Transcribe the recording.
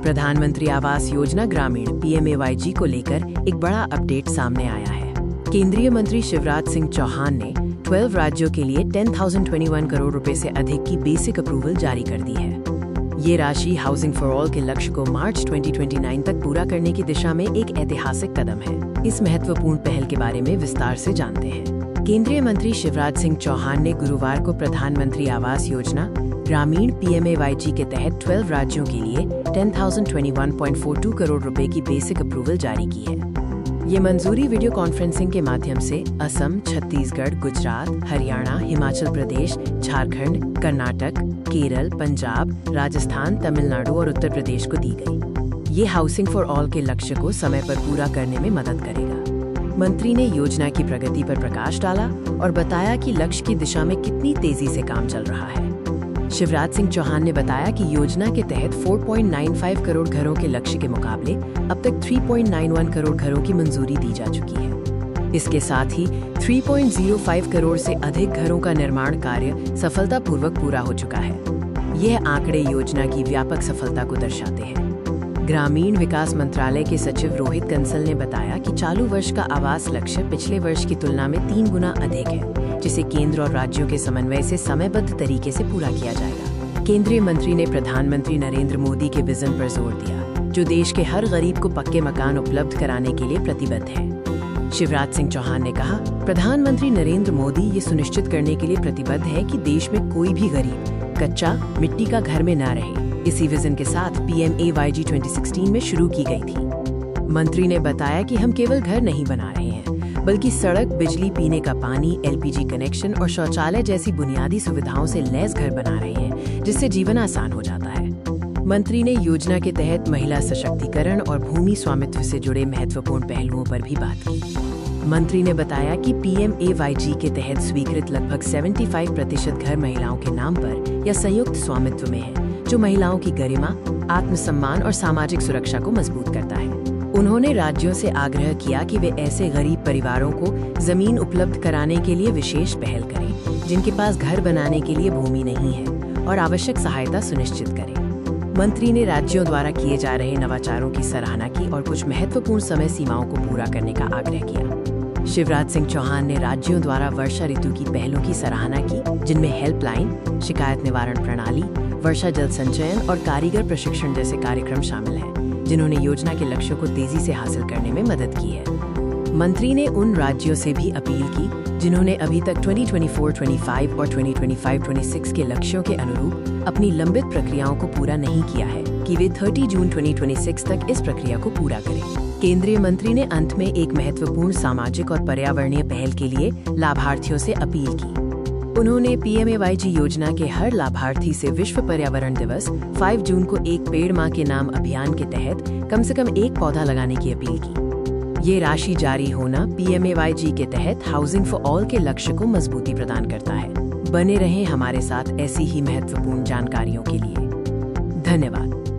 प्रधानमंत्री आवास योजना ग्रामीण PMAYG को लेकर एक बड़ा अपडेट सामने आया है। केंद्रीय मंत्री शिवराज सिंह चौहान ने 12 राज्यों के लिए 10,021 करोड़ रुपए से अधिक की बेसिक अप्रूवल जारी कर दी है। ये राशि हाउसिंग फॉर ऑल के लक्ष्य को मार्च 2029 तक पूरा करने की दिशा में एक ऐतिहासिक कदम है। इस महत्वपूर्ण पहल के बारे में विस्तार से जानते हैं। केंद्रीय मंत्री शिवराज सिंह चौहान ने गुरुवार को प्रधानमंत्री आवास योजना ग्रामीण PMAYG के तहत 12 राज्यों के लिए 10,021.42 करोड़ रुपए की बेसिक अप्रूवल जारी की है। ये मंजूरी वीडियो कॉन्फ्रेंसिंग के माध्यम से असम, छत्तीसगढ़, गुजरात, हरियाणा, हिमाचल प्रदेश, झारखंड, कर्नाटक, केरल, पंजाब, राजस्थान, तमिलनाडु और उत्तर प्रदेश को दी गई। ये हाउसिंग फॉर ऑल के लक्ष्य को समय पर पूरा करने में मदद करेगा। मंत्री ने योजना की प्रगति पर प्रकाश डाला और बताया कि लक्ष्य की दिशा में कितनी तेजी से काम चल रहा है। शिवराज सिंह चौहान ने बताया कि योजना के तहत 4.95 करोड़ घरों के लक्ष्य के मुकाबले अब तक 3.91 करोड़ घरों की मंजूरी दी जा चुकी है। इसके साथ ही 3.05 करोड़ से अधिक घरों का निर्माण कार्य सफलतापूर्वक पूरा हो चुका है। यह आंकड़े योजना की व्यापक सफलता को दर्शाते हैं। ग्रामीण विकास मंत्रालय के सचिव रोहित कंसल ने बताया कि चालू वर्ष का आवास लक्ष्य पिछले वर्ष की तुलना में 3 गुना अधिक है, जिसे केंद्र और राज्यों के समन्वय से समयबद्ध तरीके से पूरा किया जाएगा। केंद्रीय मंत्री ने प्रधानमंत्री नरेंद्र मोदी के विजन पर जोर दिया, जो देश के हर गरीब को पक्के मकान उपलब्ध कराने के लिए प्रतिबद्ध है। शिवराज सिंह चौहान ने कहा, प्रधानमंत्री नरेंद्र मोदी ये सुनिश्चित करने के लिए प्रतिबद्ध है कि देश में कोई भी गरीब कच्चा मिट्टी का घर में न रहे। इसी विजन के साथ PMAYG 2016 में शुरू की गई थी। मंत्री ने बताया कि हम केवल घर नहीं बना रहे हैं, बल्कि सड़क, बिजली, पीने का पानी, LPG कनेक्शन और शौचालय जैसी बुनियादी सुविधाओं से लैस घर बना रहे हैं, जिससे जीवन आसान हो जाता है। मंत्री ने योजना के तहत महिला सशक्तिकरण और भूमि स्वामित्व से जुड़े महत्वपूर्ण पहलुओं पर भी बात की। मंत्री ने बताया कि PMAYG के तहत स्वीकृत लगभग 75% घर महिलाओं के नाम पर या संयुक्त स्वामित्व में है, जो महिलाओं की गरिमा, आत्मसम्मान और सामाजिक सुरक्षा को मजबूत करता है। उन्होंने राज्यों से आग्रह किया कि वे ऐसे गरीब परिवारों को जमीन उपलब्ध कराने के लिए विशेष पहल करें, जिनके पास घर बनाने के लिए भूमि नहीं है, और आवश्यक सहायता सुनिश्चित करें। मंत्री ने राज्यों द्वारा किए जा रहे नवाचारों की सराहना की और कुछ महत्वपूर्ण समय सीमाओं को पूरा करने का आग्रह किया। शिवराज सिंह चौहान ने राज्यों द्वारा वर्षा ऋतु की पहलों की सराहना की, जिनमें हेल्पलाइन, शिकायत निवारण प्रणाली, वर्षा जल संचयन और कारीगर प्रशिक्षण जैसे कार्यक्रम शामिल हैं, जिन्होंने योजना के लक्ष्यों को तेजी से हासिल करने में मदद की है। मंत्री ने उन राज्यों से भी अपील की जिन्होंने अभी तक 2024-25 और 2025-26 के लक्ष्यों के अनुरूप अपनी लंबित प्रक्रियाओं को पूरा नहीं किया है, कि वे 30 जून 2026 तक इस प्रक्रिया को पूरा करें। केंद्रीय मंत्री ने अंत में एक महत्वपूर्ण सामाजिक और पर्यावरणीय पहल के लिए लाभार्थियों से अपील की। उन्होंने PMAYG योजना के हर लाभार्थी से विश्व पर्यावरण दिवस 5 जून को एक पेड़ मां के नाम अभियान के तहत कम से कम एक पौधा लगाने की अपील की। ये राशि जारी होना PMAYG के तहत हाउसिंग फॉर ऑल के लक्ष्य को मजबूती प्रदान करता है। बने रहें हमारे साथ ऐसी ही महत्वपूर्ण जानकारियों के लिए। धन्यवाद।